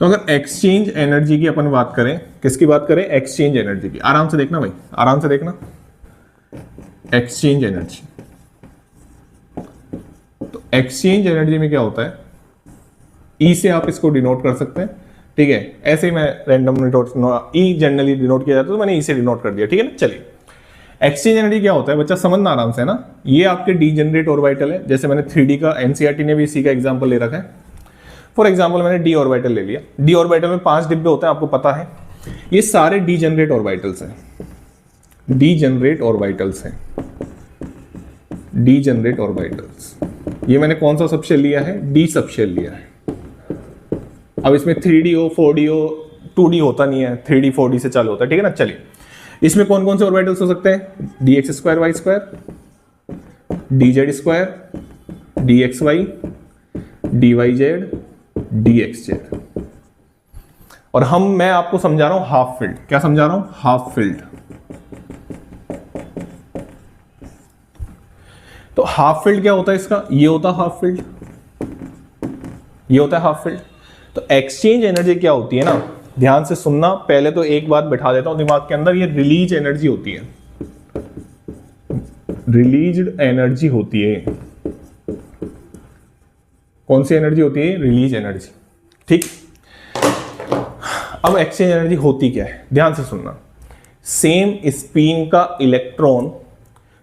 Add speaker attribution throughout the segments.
Speaker 1: तो अगर exchange energy की अपन बात करें, किसकी बात करें? एक्सचेंज एनर्जी की। आराम से देखना भाई, आराम से देखना। एक्सचेंज एनर्जी, तो एक्सचेंज एनर्जी में क्या होता है? ई से आप इसको डिनोट कर सकते हैं, ठीक है। ऐसे ही मैं रैंडम ई जनरली डिनोट किया जाता है, तो मैंने ई से डिनोट कर दिया, ठीक है ना। चलिए, एक्सचेंज एनर्जी क्या होता है बच्चा, समझना आराम से, है ना। ये आपके डीजेनरेट ऑर्बिटल है, जैसे मैंने 3D का एनसीईआरटी ने भी इसी का एग्जांपल ले रखा है। फॉर एग्जांपल मैंने डी ऑर्बिटल ले लिया। डी ऑर्बिटल में 5 डिब्बे होते हैं, आपको पता है। ये सारे डीजेनरेट ऑर्बिटल्स हैं, डीजेनरेट ऑर्बिटल्स हैं, डीजेनरेट ऑर्बिटल्स। ये मैंने कौन सा सबशेल लिया है? डी सबशेल लिया है। अब इसमें 3D हो, 4D हो, 2D होता नहीं है, 3D 4D से चालू होता है, ठीक है ना। चलिए, इसमें कौन कौन से ऑर्बिटल्स हो सकते हैं? dx square y square, dz square, dxy, dyz, dxz। और मैं आपको समझा रहा हूं हाफ फील्ड। क्या समझा रहा हूं? Half field. तो हाफ फील्ड क्या होता है इसका? ये होता है हाफ फील्ड, ये होता है हाफ फील्ड। तो एक्सचेंज एनर्जी क्या होती है ना, ध्यान से सुनना। पहले तो एक बात बैठा देता हूं दिमाग के अंदर, ये रिलीज एनर्जी होती है, रिलीज्ड एनर्जी होती है। कौन सी एनर्जी होती है? रिलीज एनर्जी, ठीक। अब एक्सचेंज एनर्जी होती क्या है, ध्यान से सुनना। सेम स्पिन का इलेक्ट्रॉन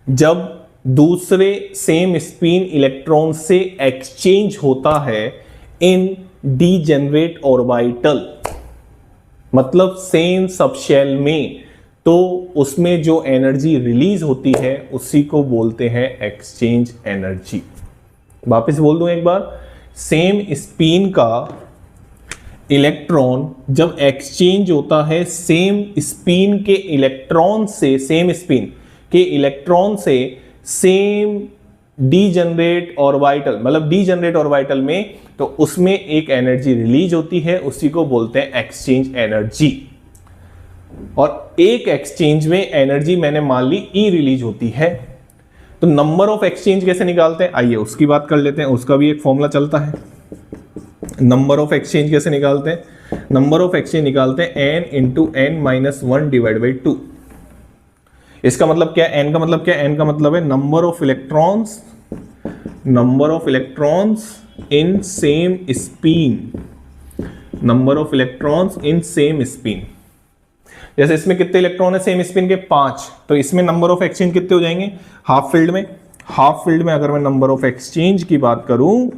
Speaker 1: जब दूसरे सेम स्पिन इलेक्ट्रॉन से एक्सचेंज होता है इन डीजेनरेट ऑर्बिटल, मतलब सेम सबशेल में, तो उसमें जो एनर्जी रिलीज होती है उसी को बोलते हैं एक्सचेंज एनर्जी। वापस बोल दूं एक बार, सेम स्पिन का इलेक्ट्रॉन जब एक्सचेंज होता है सेम स्पिन के इलेक्ट्रॉन से, सेम स्पिन के इलेक्ट्रॉन से सेम डीजेनरेट ऑर्बिटल, मतलब डीजेनरेट ऑर्बिटल में, तो उसमें एक एनर्जी रिलीज होती है, उसी को बोलते हैं एक्सचेंज एनर्जी। और एक एक्सचेंज में एनर्जी मैंने मान ली ई रिलीज होती है। तो नंबर ऑफ एक्सचेंज कैसे निकालते हैं, आइए उसकी बात कर लेते हैं। उसका भी एक फॉर्मूला चलता है। नंबर ऑफ एक्सचेंज कैसे निकालते हैं? नंबर ऑफ एक्सचेंज निकालते हैं n into n minus 1 divide by 2। इसका मतलब क्या है? n का मतलब क्या है? n का मतलब है number of electrons, number of electrons in same spin, number of electrons in same spin. जैसे इसमें कितने इलेक्ट्रॉन है सेम स्पिन के? 5। तो इसमें नंबर ऑफ एक्सचेंज कितने हो जाएंगे हाफ फील्ड में? हाफ फील्ड में अगर मैं नंबर ऑफ एक्सचेंज की बात करूं